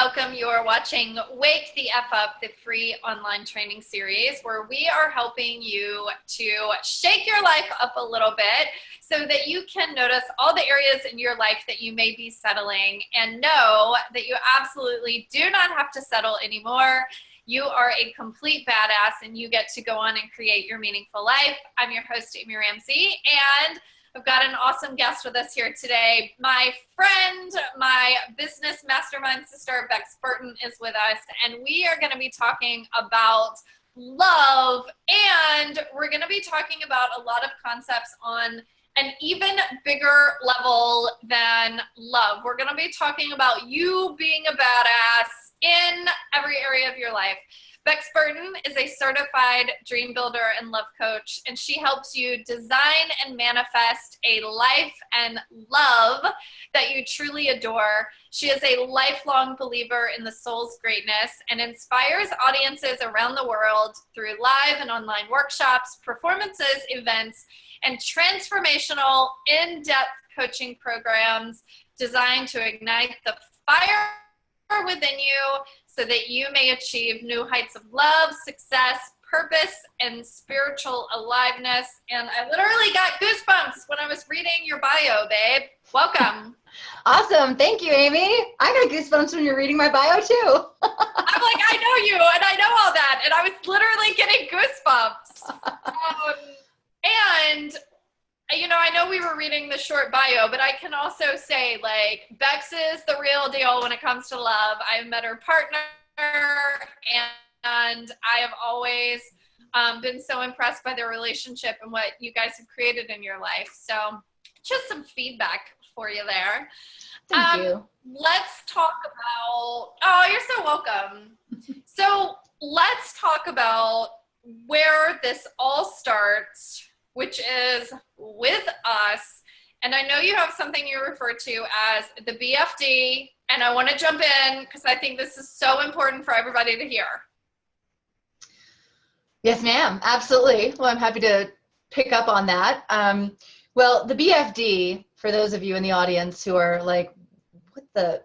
welcome. You are watching Wake the F Up, the free online training series where we are helping you to shake your life up a little bit so that you can notice all the areas in your life that you may be settling and know that you absolutely do not have to settle anymore. You are a complete badass and you get to go on and create your meaningful life. I'm your host, Amy Ramsey, and I've got an awesome guest with us here today. My friend, my business mastermind sister, Bex Burton, is with us, and we are going to be talking about love, and we're going to be talking about a lot of concepts on an even bigger level than love. We're going to be talking about you being a badass in every area of your life. Bex Burton is a certified dream builder and love coach, and she helps you design and manifest a life and love that you truly adore. She is a lifelong believer in the soul's greatness and inspires audiences around the world through live and online workshops, performances, events, and transformational, in-depth coaching programs designed to ignite the fire within you so that you may achieve new heights of love, success, purpose, and spiritual aliveness. And I literally got goosebumps when I was reading your bio, babe. Welcome. Awesome. Thank you, Amy. I got goosebumps when you're reading my bio too. I'm like, I know you and I know all that. And I was literally getting goosebumps. And you know, I know we were reading the short bio, but I can also say, like, Bex is the real deal when it comes to love. I've met her partner, and I have always been so impressed by their relationship and what you guys have created in your life. So just some feedback for you there. Thank you. Let's talk about, oh, you're so welcome. So let's talk about where this all starts, which is with us. And I know you have something you refer to as the BFD, and I want to jump in because I think this is so important for everybody to hear. Yes, ma'am. Absolutely. Well, I'm happy to pick up on that. Well, the BFD, for those of you in the audience who are like, what the,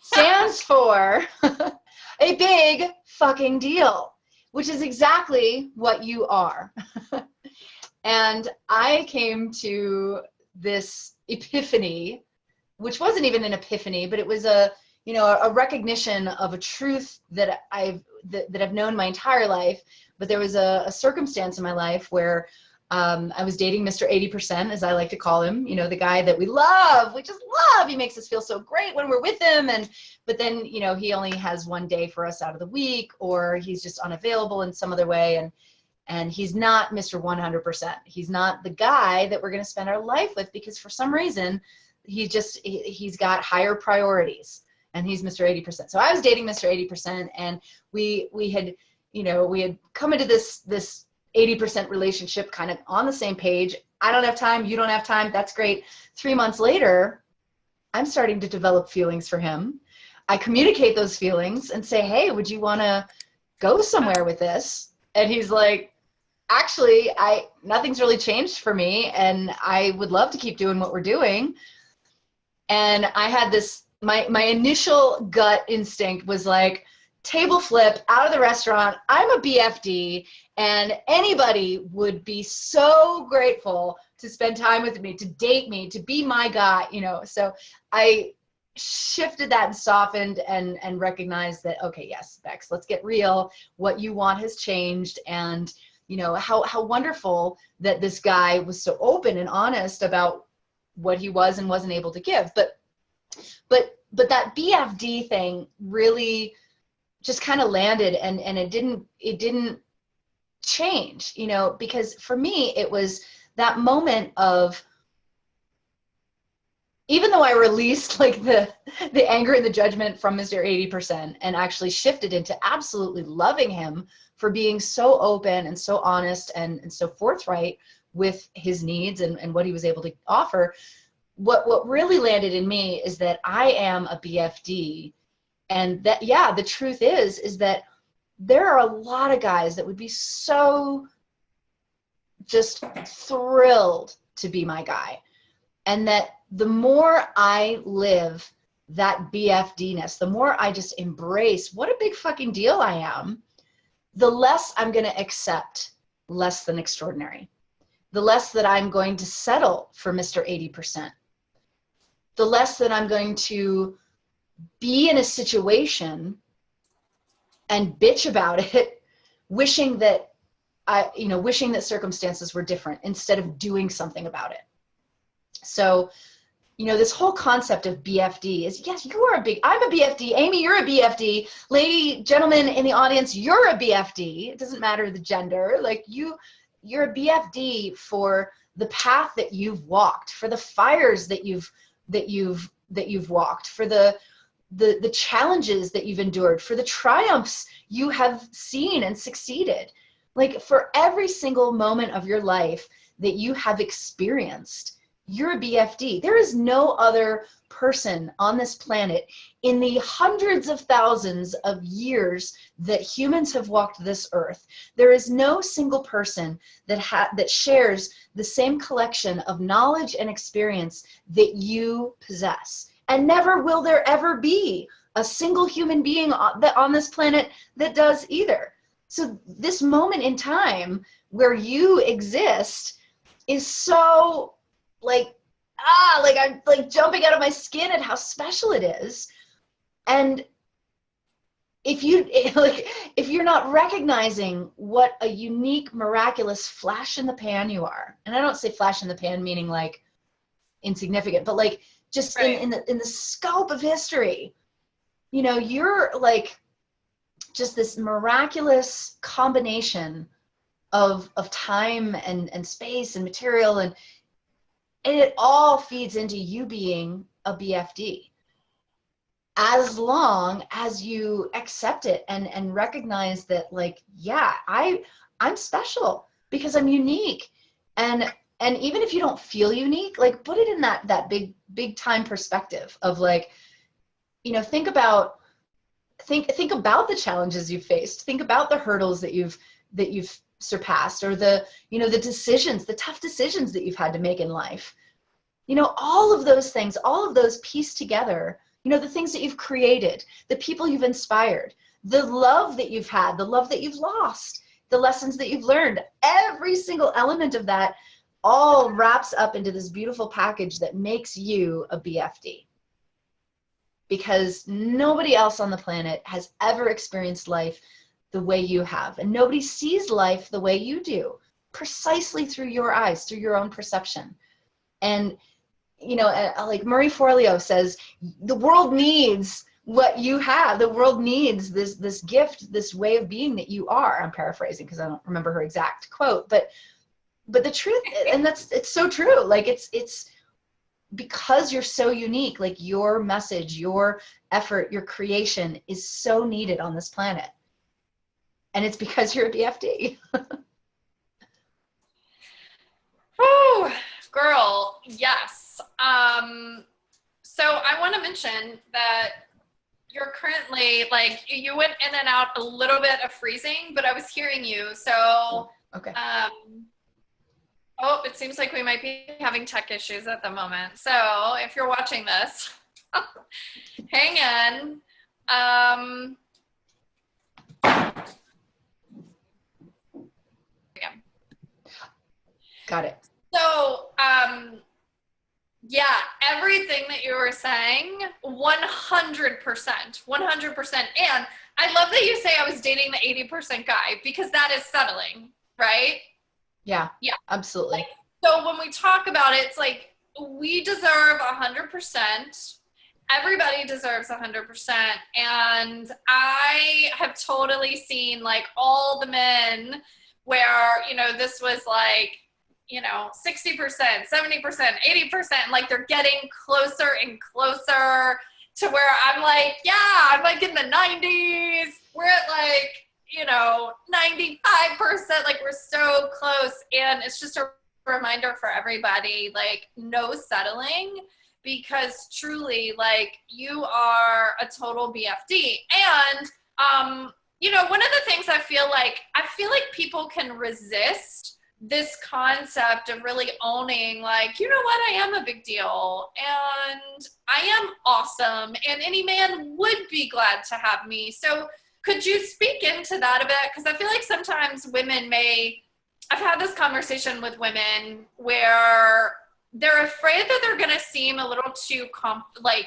stands for a big fucking deal, which is exactly what you are. And I came to this epiphany, which wasn't even an epiphany, but it was a recognition of a truth that I've known my entire life. But there was a circumstance in my life where I was dating Mr. 80%, as I like to call him, you know, the guy that we love, we just love. He makes us feel so great when we're with him. But then, you know, he only has one day for us out of the week, or he's just unavailable in some other way. And he's not Mr. 100%. He's not the guy that we're going to spend our life with, because for some reason, he's got higher priorities, and he's Mr. 80%. So I was dating Mr. 80%, and we had come into this 80% relationship kind of on the same page. I don't have time. You don't have time. That's great. 3 months later, I'm starting to develop feelings for him. I communicate those feelings and say, hey, would you want to go somewhere with this? And he's like, actually, nothing's really changed for me, and I would love to keep doing what we're doing. And I had this, my initial gut instinct was like, table flip out of the restaurant. I'm a BFD, and anybody would be so grateful to spend time with me, to date me, to be my guy, you know. So I shifted that and softened and recognized that, okay, yes, Bex, let's get real. What you want has changed. And you know, how wonderful that this guy was so open and honest about what he was and wasn't able to give. But that BFD thing really just kind of landed, and it didn't change, you know, because for me, it was that moment of, even though I released like the anger and the judgment from Mr. 80% and actually shifted into absolutely loving him for being so open and so honest and so forthright with his needs and what he was able to offer, what really landed in me is that I am a BFD. And that, yeah, the truth is that there are a lot of guys that would be so just thrilled to be my guy. And that the more I live that BFD-ness, the more I just embrace what a big fucking deal I am, the less I'm going to accept less than extraordinary. The less that I'm going to settle for Mr. 80%. The less that I'm going to be in a situation and bitch about it, wishing that circumstances were different instead of doing something about it. So, this whole concept of BFD is, yes, I'm a BFD. Amy, you're a BFD. Lady, gentlemen in the audience, you're a BFD. It doesn't matter the gender. Like you're a BFD for the path that you've walked, for the fires that you've walked, for the challenges that you've endured, for the triumphs you have seen and succeeded. Like for every single moment of your life that you have experienced, you're a BFD. There is no other person on this planet in the hundreds of thousands of years that humans have walked this earth. There is no single person that shares the same collection of knowledge and experience that you possess. And never will there ever be a single human being on this planet that does either. So this moment in time where you exist is so I'm like jumping out of my skin at how special it is. And if you're not recognizing what a unique, miraculous flash in the pan you are, and I don't say flash in the pan meaning like insignificant, but like just right. in the scope of history, you're like just this miraculous combination of time and space and material, and it all feeds into you being a BFD. As long as you accept it and recognize that, like, yeah, I'm special because I'm unique. And even if you don't feel unique, like put it in that big time perspective of like, think about the challenges you've faced. Think about the hurdles that you've surpassed, or the tough decisions that you've had to make in life. All of those things, all of those pieced together, the things that you've created, the people you've inspired, the love that you've had, the love that you've lost, the lessons that you've learned, every single element of that all wraps up into this beautiful package that makes you a BFD. Because nobody else on the planet has ever experienced life the way you have. And nobody sees life the way you do, precisely through your eyes, through your own perception. And, like Marie Forleo says, the world needs what you have. The world needs this gift, this way of being that you are. I'm paraphrasing because I don't remember her exact quote, but the truth, and it's so true. Like it's because you're so unique, like your message, your effort, your creation is so needed on this planet. And it's because you're a BFD. Oh, girl, yes. So I want to mention that you're currently, like, you went in and out a little bit of freezing, but I was hearing you. So, okay. It seems like we might be having tech issues at the moment. So if you're watching this, hang in. Got it. So, yeah, everything that you were saying, 100%. And I love that you say I was dating the 80% guy, because that is settling, right? Yeah, absolutely. Like, so when we talk about it, it's like, we deserve 100%. Everybody deserves 100%. And I have totally seen, like, all the men where, this was like, 60%, 70%, 80%, like they're getting closer and closer to where I'm like, yeah, I'm like in the 90s. We're at like, 95%, like we're so close. And it's just a reminder for everybody, like, no settling, because truly, like, you are a total BFD. And, one of the things I feel like people can resist this concept of really owning, like, you know what, I am a big deal and I am awesome and any man would be glad to have me. So could you speak into that a bit? Because I feel like sometimes I've had this conversation with women where they're afraid that they're going to seem a little too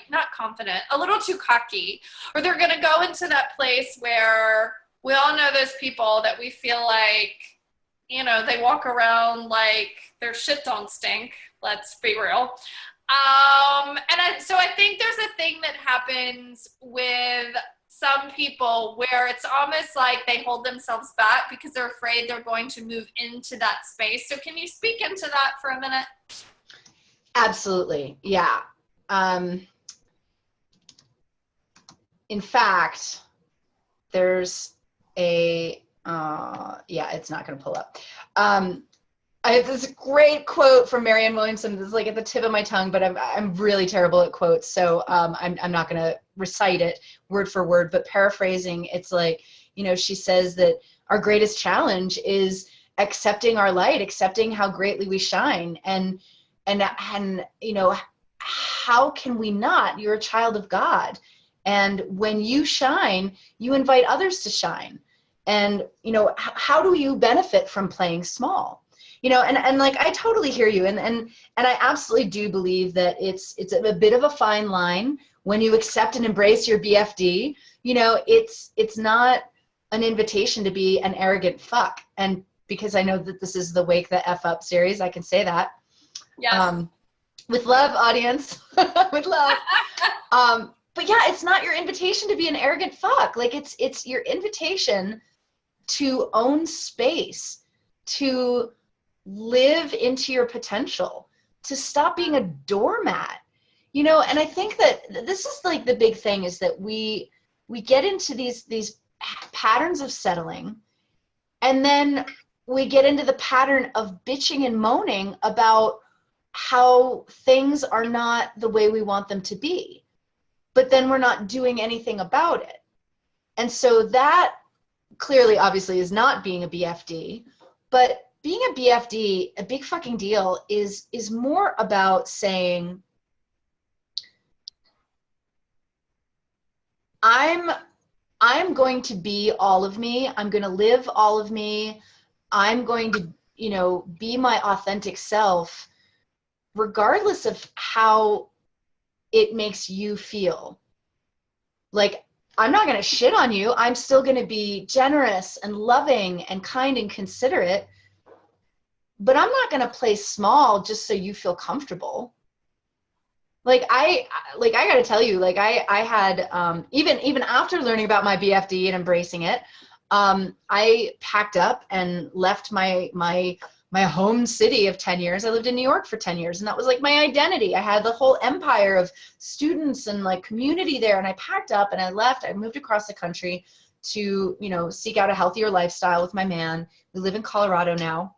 not confident, a little too cocky, or they're going to go into that place where we all know those people that we feel like, you know, they walk around like their shit don't stink. Let's be real. So I think there's a thing that happens with some people where it's almost like they hold themselves back because they're afraid they're going to move into that space. So can you speak into that for a minute? Absolutely. Yeah. In fact, there's a, it's not going to pull up. I have this great quote from Marianne Williamson. This is like at the tip of my tongue, but I'm really terrible at quotes. So I'm not going to recite it word for word, but paraphrasing, it's like, you know, she says that our greatest challenge is accepting our light, accepting how greatly we shine. And you know, how can we not? You're a child of God. And when you shine, you invite others to shine. And, you know, how do you benefit from playing small? You know, and like, I totally hear you. And I absolutely do believe that it's a bit of a fine line when you accept and embrace your BFD. You know, it's not an invitation to be an arrogant fuck. And because I know that this is the Wake the F Up series, I can say that. Yes. With love, audience, with love. But yeah, it's not your invitation to be an arrogant fuck. Like it's your invitation to own space, to live into your potential, to stop being a doormat, you know. And I think that this is like the big thing, is that we get into these patterns of settling, and then we get into the pattern of bitching and moaning about how things are not the way we want them to be, but then we're not doing anything about it. And so that clearly, obviously, is not being a BFD. But being a BFD, a big fucking deal, is more about saying, I'm going to be all of me. I'm going to live all of me. I'm going to, you know, be my authentic self, regardless of how it makes you feel. Like, I'm not going to shit on you. I'm still going to be generous and loving and kind and considerate, but I'm not going to play small just so you feel comfortable. Like I got to tell you, like I had, even after learning about my BFD and embracing it, I packed up and left my home city of 10 years. I lived in New York for 10 years, and that was like my identity. I had the whole empire of students and like community there, and I packed up and I left. I moved across the country to, you know, seek out a healthier lifestyle with my man. We live in Colorado now.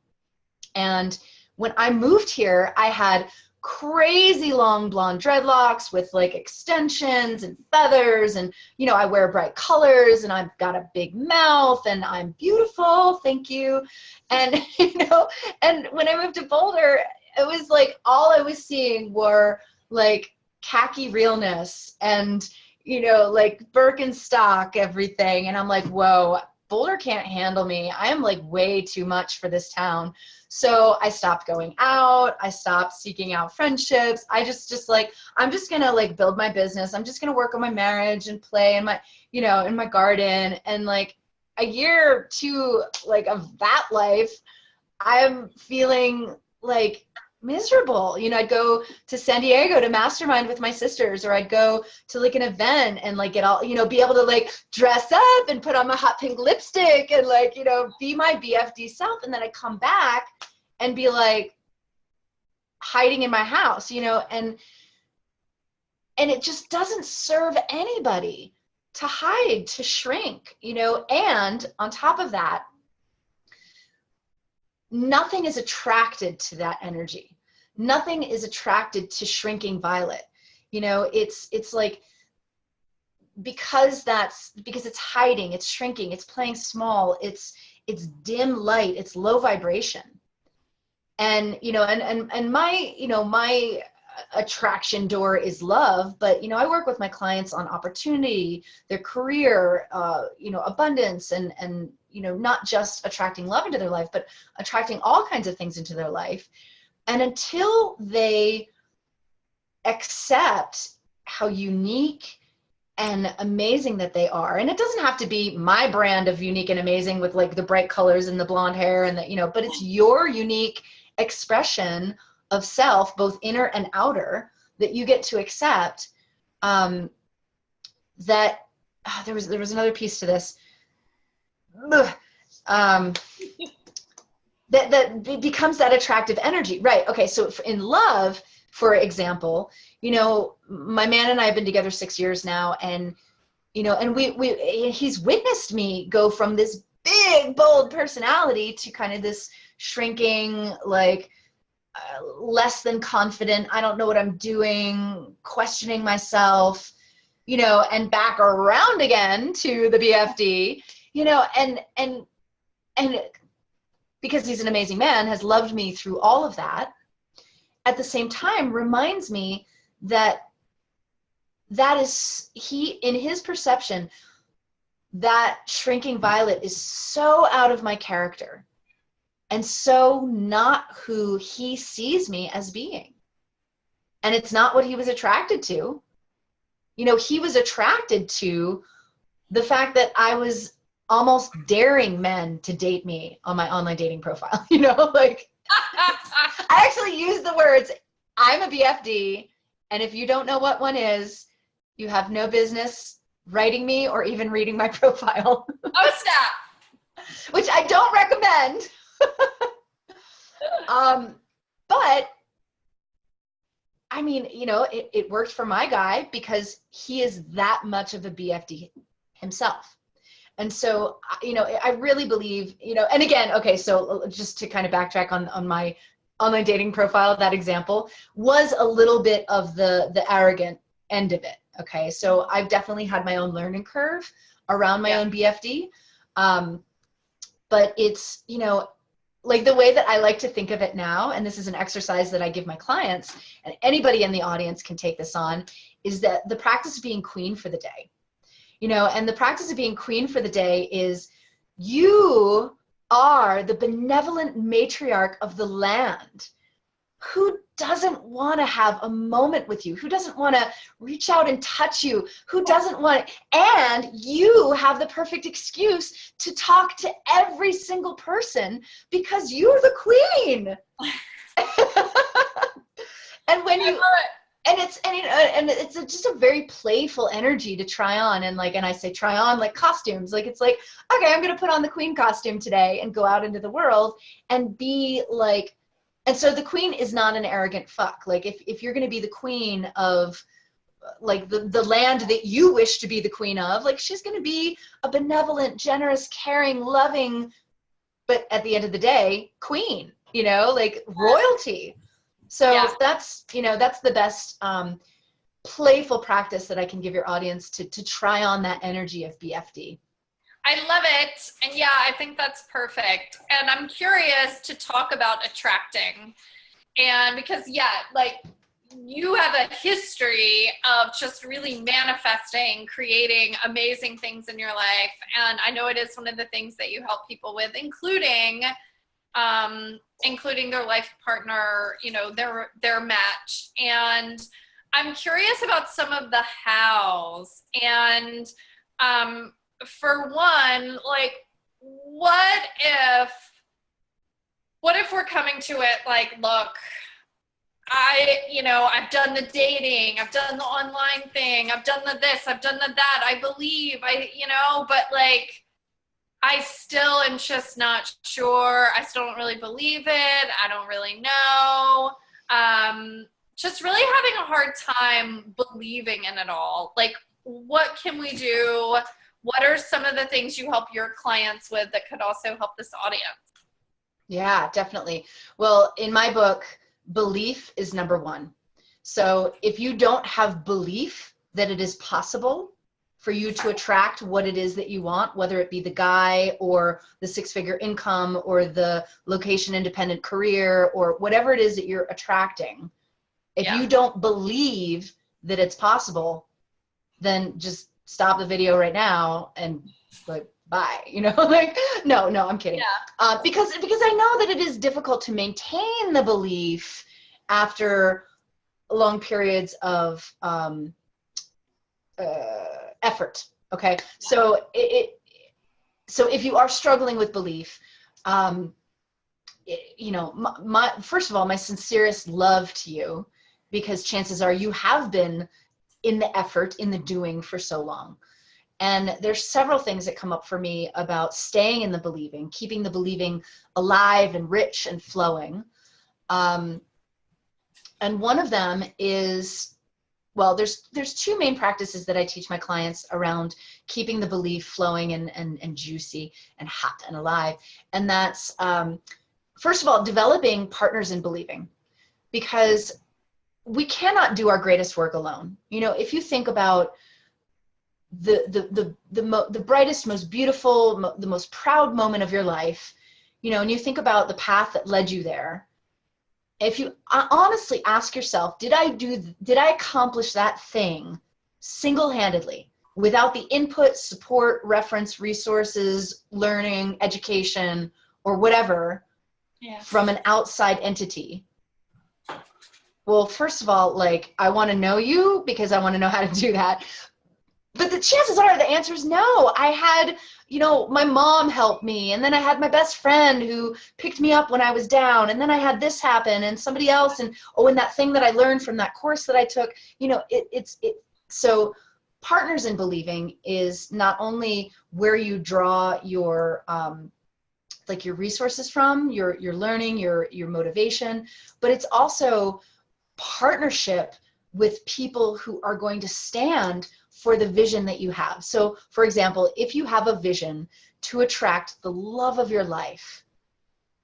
And when I moved here, I had crazy long blonde dreadlocks with like extensions and feathers, and you know, I wear bright colors, and I've got a big mouth, and I'm beautiful, thank you. And you know, and when I moved to Boulder, it was like all I was seeing were like khaki realness and, you know, like Birkenstock everything, and I'm like, whoa, Boulder can't handle me. I am like way too much for this town. So I stopped going out. I stopped seeking out friendships. I just like, I'm just going to like build my business. I'm just going to work on my marriage and play in my, you know, in my garden. And like a year or two, like of that life, I'm feeling like miserable. You know, I'd go to San Diego to mastermind with my sisters, or I'd go to like an event and like get all, you know, be able to like dress up and put on my hot pink lipstick and like, you know, be my BFD self. And then I'd come back and be like hiding in my house, you know, and it just doesn't serve anybody to hide, to shrink, you know. And on top of that, nothing is attracted to that energy. Nothing is attracted to shrinking violet. You know, it's like, because it's hiding, it's shrinking, it's playing small, it's dim light, it's low vibration. And, and my, my attraction door is love, but, I work with my clients on opportunity, their career, abundance, and, not just attracting love into their life, but attracting all kinds of things into their life. And until they accept how unique and amazing that they are, and it doesn't have to be my brand of unique and amazing with like the bright colors and the blonde hair and the, but it's your unique expression of self, both inner and outer, that you get to accept. There was another piece to this. That becomes that attractive energy, right? Okay, so in love, for example, my man and I have been together 6 years now, and and he's witnessed me go from this big, bold personality to kind of this shrinking, like less than confident, I don't know what I'm doing, questioning myself, and back around again to the BFD, and because he's an amazing man, has loved me through all of that. At the same time, reminds me that is in his perception, that shrinking violet is so out of my character and so not who he sees me as being. And it's not what he was attracted to. He was attracted to the fact that I was almost daring men to date me on my online dating profile, like I actually use the words, I'm a BFD, and if you don't know what one is, you have no business writing me or even reading my profile. Oh, stop. Which I don't recommend. But I mean, it worked for my guy because he is that much of a BFD himself. And so, I really believe, and again, okay, so just to kind of backtrack on my online dating profile, that example was a little bit of the arrogant end of it. Okay. So I've definitely had my own learning curve around my own BFD. But it's, like the way that I like to think of it now, and this is an exercise that I give my clients, and anybody in the audience can take this on, is that the practice of being queen for the day. And the practice of being queen for the day is you are the benevolent matriarch of the land. Who doesn't want to have a moment with you? Who doesn't want to reach out and touch you? Who doesn't want, and you have the perfect excuse to talk to every single person because you're the queen. And when you, and it's just a very playful energy to try on. And I say try on like costumes. Like, it's like, okay, I'm going to put on the queen costume today and go out into the world and be like, and so the queen is not an arrogant fuck. Like if you're going to be the queen of like the land that you wish to be the queen of, like she's going to be a benevolent, generous, caring, loving, but at the end of the day, queen, like royalty. So that's the best playful practice that I can give your audience to try on that energy of BFD. I love it. And yeah, I think that's perfect. And I'm curious to talk about attracting. And because, like you have a history of just really manifesting, creating amazing things in your life. And I know it is one of the things that you help people with, including their life partner, their match. And I'm curious about some of the hows. And for one, like, what if we're coming to it like, look, I've done the dating, I've done the online thing, I've done the this, I've done the that, I believe, but like, I still am just not sure. I still don't really believe it. I don't really know. Just really having a hard time believing in it all. Like, what can we do? What are some of the things you help your clients with that could also help this audience? Yeah, definitely. Well, in my book, belief is number one. So if you don't have belief that it is possible, for you to attract what it is that you want, whether it be the guy or the 6-figure income or the location independent career or whatever it is that you're attracting. If you don't believe that it's possible, then just stop the video right now and like, bye, you know, like, no, I'm kidding. Because I know that it is difficult to maintain the belief after long periods of effort. Okay. So so if you are struggling with belief, you know, first of all, my sincerest love to you, because chances are you have been in the effort, in the doing for so long. And there's several things that come up for me about staying in the believing, keeping the believing alive and rich and flowing. And one of them is, well, there's 2 main practices that I teach my clients around keeping the belief flowing and juicy and hot and alive. And that's, first of all, developing partners in believing, because we cannot do our greatest work alone. You know, if you think about the brightest, most beautiful, the most proud moment of your life, you know, and you think about the path that led you there, if you honestly ask yourself, did I accomplish that thing single-handedly without the input, support, reference, resources, learning, education, or whatever from an outside entity? Well, first of all, like, I want to know you because I want to know how to do that. But the chances are the answer is no. I had, you know, my mom helped me, and then I had my best friend who picked me up when I was down, and then I had this happen, and somebody else, and and that thing that I learned from that course that I took, you know, so partners in believing is not only where you draw your like your resources from, your learning, your motivation, but it's also partnership with people who are going to stand for the vision that you have. So for example, if you have a vision to attract the love of your life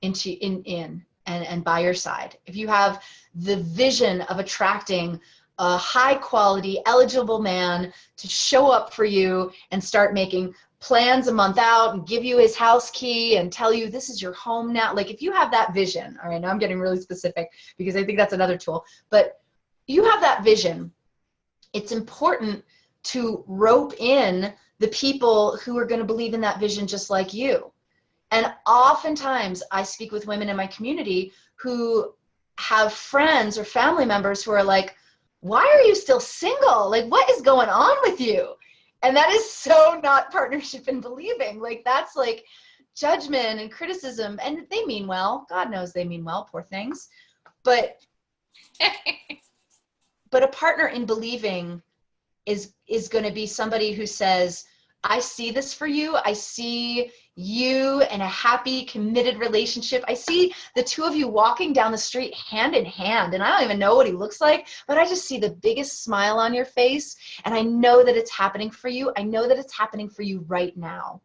and by your side, if you have the vision of attracting a high quality, eligible man to show up for you and start making plans a month out and give you his house key and tell you this is your home now. Like, if you have that vision, all right, now I'm getting really specific because I think that's another tool, but you have that vision, it's important to rope in the people who are going to believe in that vision just like you. And oftentimes I speak with women in my community who have friends or family members who are like, why are you still single? Like, what is going on with you? And that is so not partnership in believing. Like, that's like judgment and criticism. And they mean well. God knows they mean well, poor things. But a partner in believing is going to be somebody who says, I see this for you. I see you in a happy, committed relationship. I see the 2 of you walking down the street hand in hand, and I don't even know what he looks like, but I just see the biggest smile on your face, and I know that it's happening for you. I know that it's happening for you right now.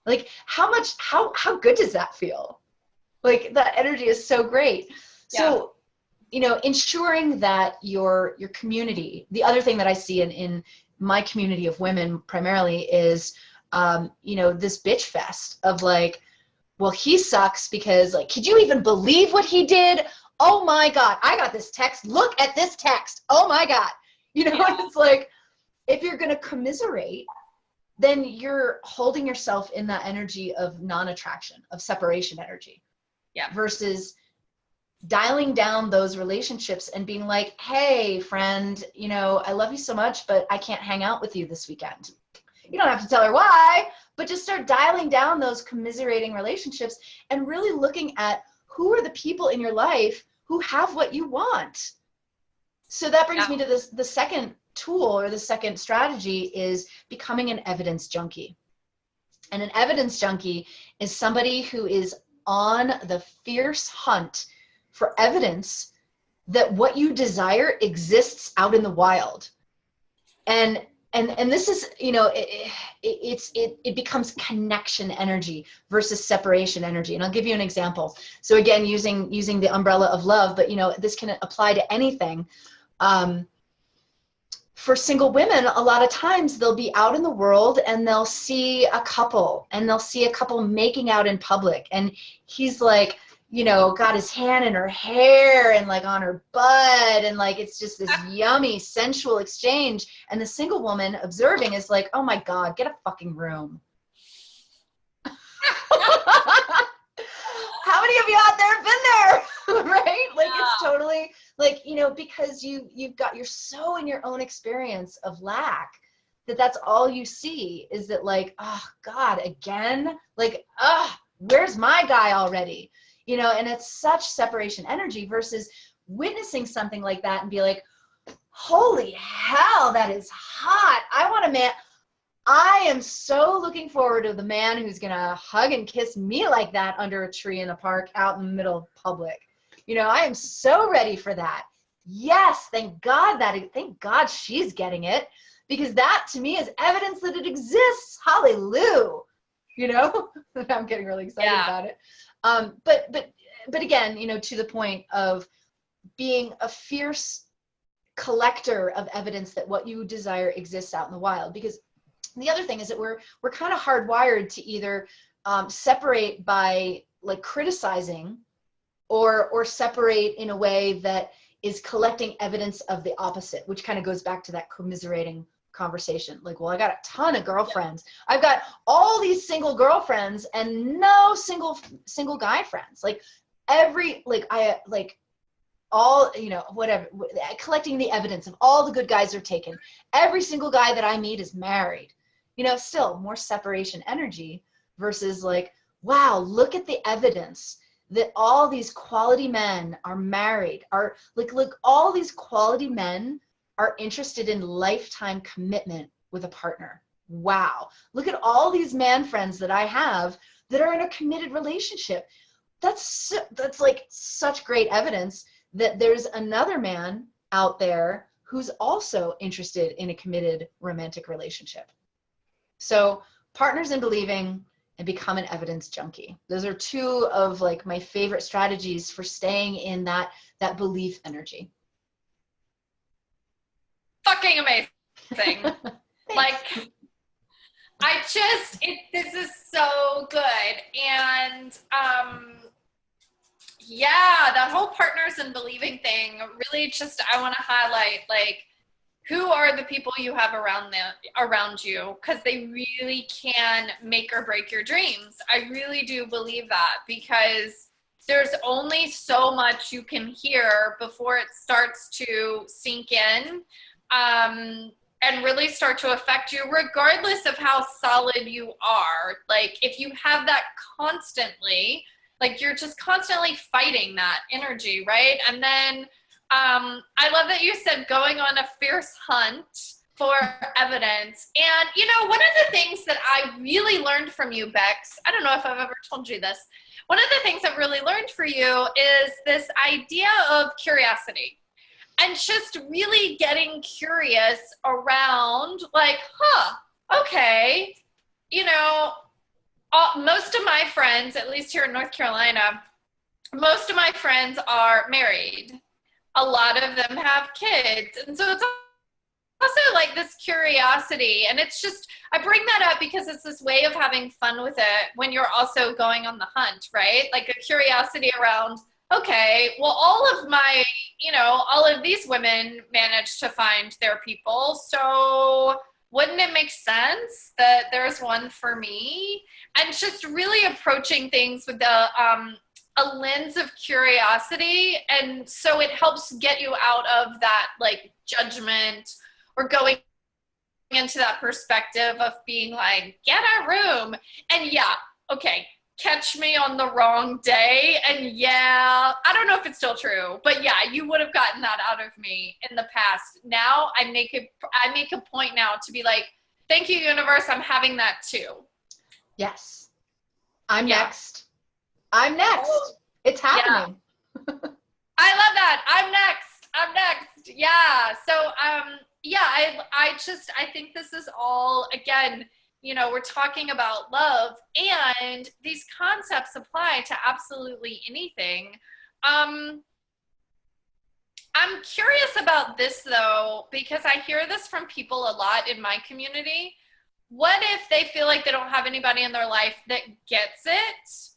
Like, how good does that feel? Like, that energy is so great. Yeah. So, you know, ensuring that your community, the other thing that I see in my community of women primarily is, you know, this bitch fest of like, well, he sucks because, like, could you even believe what he did? Oh my God, I got this text. Look at this text. Oh my God. You know, yeah. It's like, if you're going to commiserate, then you're holding yourself in that energy of non-attraction, of separation energy. Yeah. Versus dialing down those relationships and being like, hey, friend, you know, I love you so much, but I can't hang out with you this weekend. You don't have to tell her why, but just start dialing down those commiserating relationships and really looking at who are the people in your life who have what you want. So that brings me to the second tool, or the second strategy, is becoming an evidence junkie. And an evidence junkie is somebody who is on the fierce hunt for evidence that what you desire exists out in the wild. And this is, you know, it becomes connection energy versus separation energy. And I'll give you an example. So again, using the umbrella of love, but you know, this can apply to anything. for single women, a lot of times they'll be out in the world and they'll see a couple making out in public. And he's like, you know, got his hand in her hair and like on her butt. And like, it's just this yummy, sensual exchange. And the single woman observing is like, oh my God, get a fucking room. How many of you out there have been there? Right? Like, yeah. It's totally like, you know, because you're so in your own experience of lack that's all you see is that like, oh God, again, like, where's my guy already? You know, and it's such separation energy versus witnessing something like that and be like, holy hell, that is hot. I want a man. I am so looking forward to the man who's going to hug and kiss me like that under a tree in the park out in the middle of public. You know, I am so ready for that. Yes, thank God she's getting it, because that to me is evidence that it exists. Hallelujah. You know, I'm getting really excited about it. But again, you know, to the point of being a fierce collector of evidence that what you desire exists out in the wild. Because the other thing is that we're kind of hardwired to either separate by like criticizing or separate in a way that is collecting evidence of the opposite, which kind of goes back to that commiserating conversation. Like, well, I got a ton of girlfriends. I've got all these single girlfriends and no single guy friends. Like all, you know, whatever, collecting the evidence of all the good guys are taken. Every single guy that I meet is married. You know, still more separation energy versus like, wow, look at the evidence that all these quality men are married, are like, look, all these quality men are interested in lifetime commitment with a partner. Wow. Look at all these man friends that I have that are in a committed relationship. That's like such great evidence that there's another man out there who's also interested in a committed romantic relationship. So partners in believing and become an evidence junkie. Those are two of like my favorite strategies for staying in that belief energy. Fucking amazing. Like, this is so good. And yeah, that whole partners and believing thing, really just, I want to highlight, like, who are the people you have around you? Because they really can make or break your dreams. I really do believe that, because there's only so much you can hear before it starts to sink in and really start to affect you, regardless of how solid you are. Like, if you have that constantly, like, you're just constantly fighting that energy, right? And then I love that you said going on a fierce hunt for evidence. And, you know, one of the things that I really learned from you, Bex, I don't know if I've ever told you this, one of the things I've really learned for you is this idea of curiosity. And just really getting curious around, like, okay, you know, most of my friends, at least here in North Carolina, most of my friends are married. A lot of them have kids. And so it's also like this curiosity. And it's just, I bring that up because it's this way of having fun with it when you're also going on the hunt, right? Like a curiosity around, okay, well, all of these women managed to find their people. So wouldn't it make sense that there's one for me? And just really approaching things with a lens of curiosity. And so it helps get you out of that like judgment or going into that perspective of being like, get a room. And yeah, okay, catch me on the wrong day. And yeah, I don't know if it's still true, but yeah, you would have gotten that out of me in the past. Now I make a point now to be like, thank you, universe. I'm having that too. Yes. I'm next. It's happening. Yeah. I love that. I'm next. Yeah. So, I think this is all, again, you know, we're talking about love, and these concepts apply to absolutely anything. I'm curious about this though, because I hear this from people a lot in my community. What if they feel like they don't have anybody in their life that gets it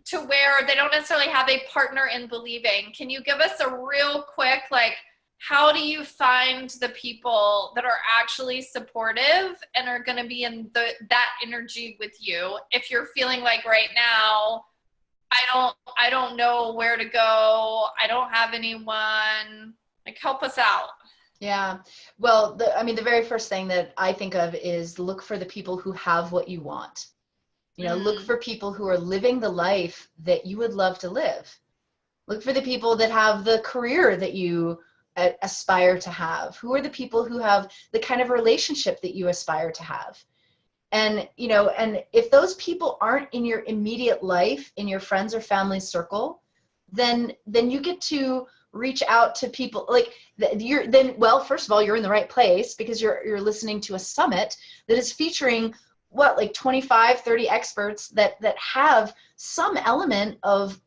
to where they don't necessarily have a partner in believing? Can you give us a real quick, like, how do you find the people that are actually supportive and are going to be in that energy with you if you're feeling like right now, I don't know where to go. I don't have anyone. Like, help us out. Yeah. Well, the very first thing that I think of is look for the people who have what you want. Look for people who are living the life that you would love to live. Look for the people that have the career that you aspire to have. Who are the people who have the kind of relationship that you aspire to have? And, and if those people aren't in your immediate life, in your friends or family circle, then you get to reach out to people like first of all, you're in the right place because you're listening to a summit that is featuring like 25, 30 experts that have some element of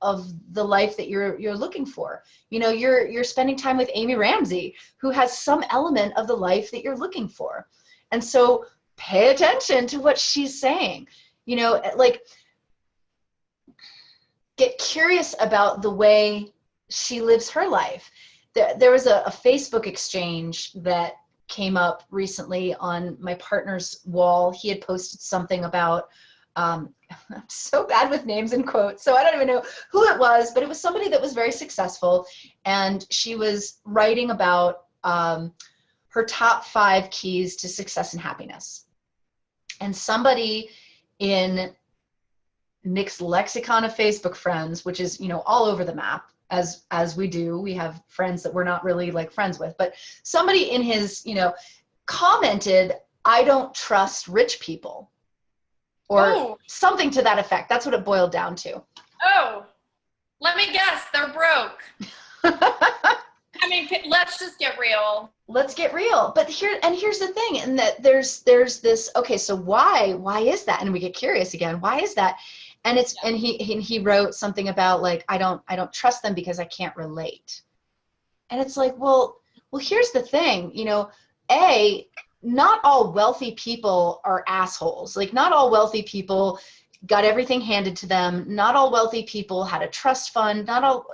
the life that you're looking for. You're spending time with Amy Ramsey, who has some element of the life that you're looking for. And so pay attention to what she's saying, like get curious about the way she lives her life. There was a Facebook exchange that came up recently on my partner's wall. He had posted something about, I'm so bad with names and quotes, so I don't even know who it was, but it was somebody that was very successful. And she was writing about her top 5 keys to success and happiness. And somebody in Nick's lexicon of Facebook friends, which is, all over the map, as we do, we have friends that we're not really like friends with, but somebody in his, commented, "I don't trust rich people," or something to that effect. That's what it boiled down to. Oh, let me guess, they're broke. I mean, let's just get real. Let's get real. But here's the thing, and that there's this, okay, so why is that? And we get curious again, why is that? And and he wrote something about like, I don't trust them because I can't relate. And it's like, well, here's the thing, not all wealthy people are assholes. Like, not all wealthy people got everything handed to them. Not all wealthy people had a trust fund. Not all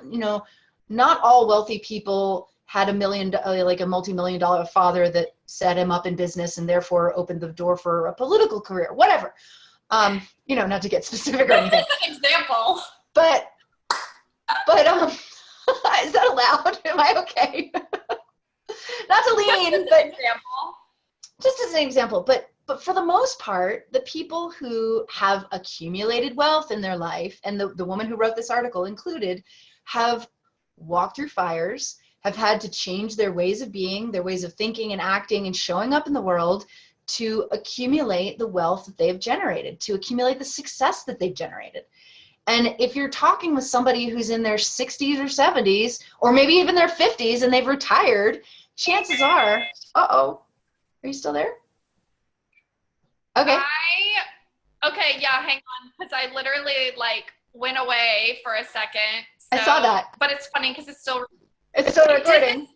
wealthy people had a multi-million-dollar father that set him up in business and therefore opened the door for a political career, whatever. Not to get specific or anything. That's an example. But is that allowed? Am I okay? Not to lean, but example. Just as an example. But for the most part, the people who have accumulated wealth in their life, and the woman who wrote this article included, have walked through fires, have had to change their ways of being, their ways of thinking and acting and showing up in the world to accumulate the wealth that they've generated, to accumulate the success that they've generated. And if you're talking with somebody who's in their 60s or 70s, or maybe even their 50s, and they've retired, chances are, are you still there? Okay. Okay, yeah, hang on, because I literally went away for a second. So, I saw that. But it's funny because it's still recording.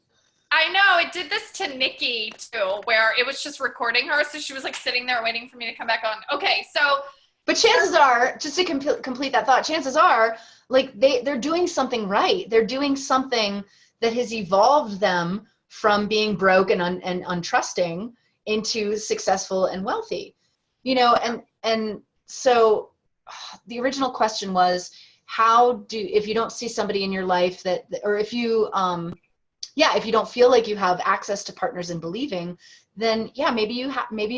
I know, it did this to Nikki too, where it was just recording her, so she was sitting there waiting for me to come back on. Okay, so. But chances are, just to complete that thought, chances are, they're doing something right. They're doing something that has evolved them from being broke and untrusting into successful and wealthy. And so the original question was, if you don't see somebody in your life or if you don't feel like you have access to partners in believing, then maybe you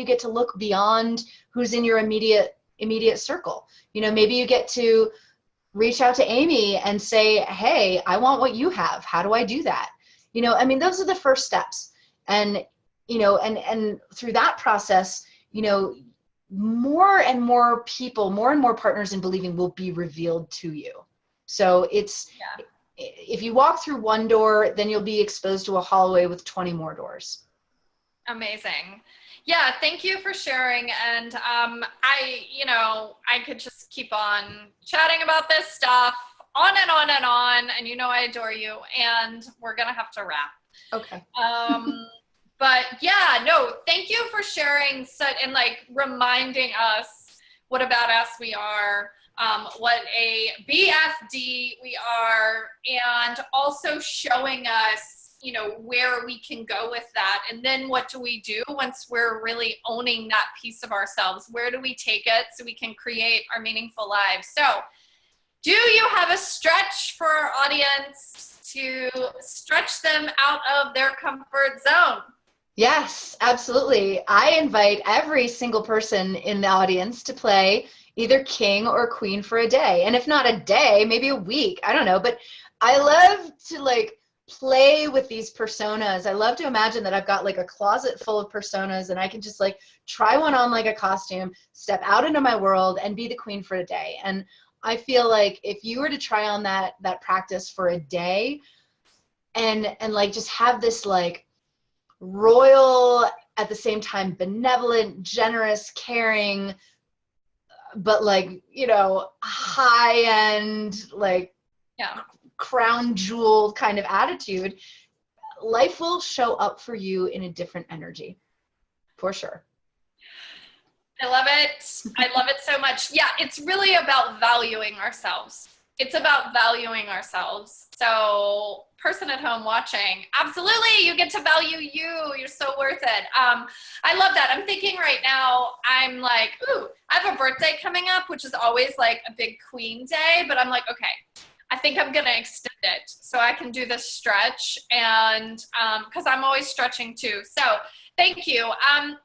get to look beyond who's in your immediate circle. Maybe you get to reach out to Amy and say, hey, I want what you have. How do I do that? Those are the first steps. And, and through that process, more and more people, more and more partners in believing will be revealed to you. So if you walk through one door, then you'll be exposed to a hallway with 20 more doors. Amazing. Yeah, thank you for sharing. And I could just keep on chatting about this stuff on and on and on. And you know I adore you. And we're going to have to wrap. Okay. But yeah, no, thank you for sharing and like reminding us what a badass we are, what a BFD we are, and also showing us, you know, where we can go with that. And then what do we do once we're really owning that piece of ourselves? Where do we take it so we can create our meaningful lives? So do you have a stretch for our audience to stretch them out of their comfort zone? Yes, absolutely. I invite every single person in the audience to play either king or queen for a day. And if not a day, maybe a week. I don't know. But I love to like play with these personas. I love to imagine that I've got like a closet full of personas and I can just like try one on like a costume, step out into my world and be the queen for a day. And I feel like if you were to try on that practice for a day and like just have this like royal, at the same time benevolent, generous, caring, but like, you know, high end, like crown jewel kind of attitude, life will show up for you in a different energy, for sure. I love it. I love it so much. Yeah, it's really about valuing ourselves. It's about valuing ourselves. So person at home watching, absolutely, you get to value you. You're so worth it. I love that. I'm thinking right now, I'm like, ooh, I have a birthday coming up, which is always like a big queen day, but I'm like, okay, I think I'm going to extend it so I can do this stretch. And because I'm always stretching too. So thank you.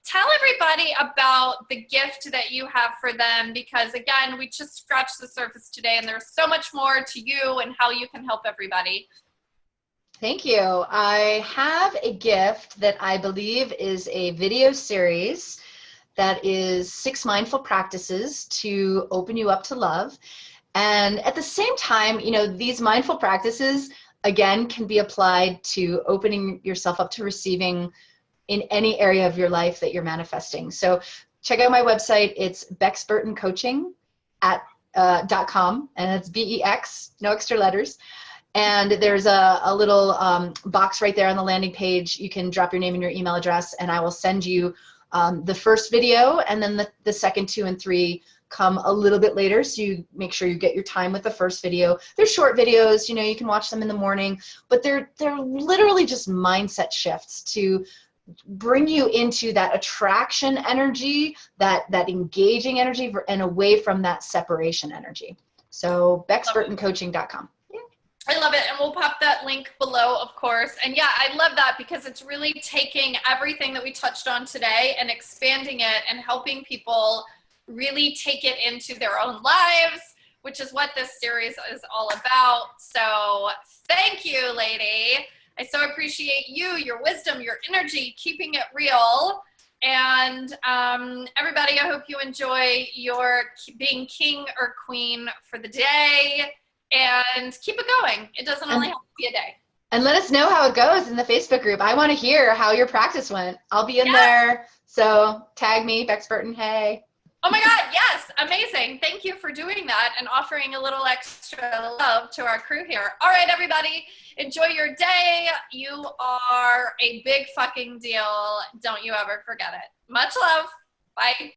Tell everybody about the gift that you have for them, because again, we just scratched the surface today and there's so much more to you and how you can help everybody. Thank you. I have a gift that I believe is a video series that is 6 mindful practices to open you up to love. And at the same time, you know, these mindful practices, again, can be applied to opening yourself up to receiving in any area of your life that you're manifesting. So check out my website. It's bexburtoncoaching.com, and it's BEX, no extra letters. And there's a little box right there on the landing page. You can drop your name and your email address, and I will send you the first video, and then the second 2 and 3 come a little bit later, so you make sure you get your time with the first video. They're short videos, you know, you can watch them in the morning, but they're literally just mindset shifts to bring you into that attraction energy, that engaging energy, and away from that separation energy. So bexburtoncoaching.com. I love it. And we'll pop that link below, of course. And yeah, I love that because it's really taking everything that we touched on today and expanding it and helping people really take it into their own lives, which is what this series is all about. So thank you, lady. I so appreciate you, your wisdom, your energy, keeping it real. And everybody, I hope you enjoy your being king or queen for the day. And keep it going. It doesn't only have to be a day. And let us know how it goes in the Facebook group. I want to hear how your practice went. I'll be in there. So tag me, Bex Burton. Hey. Oh my God. Yes. Amazing. Thank you for doing that and offering a little extra love to our crew here. All right, everybody. Enjoy your day. You are a big fucking deal. Don't you ever forget it. Much love. Bye.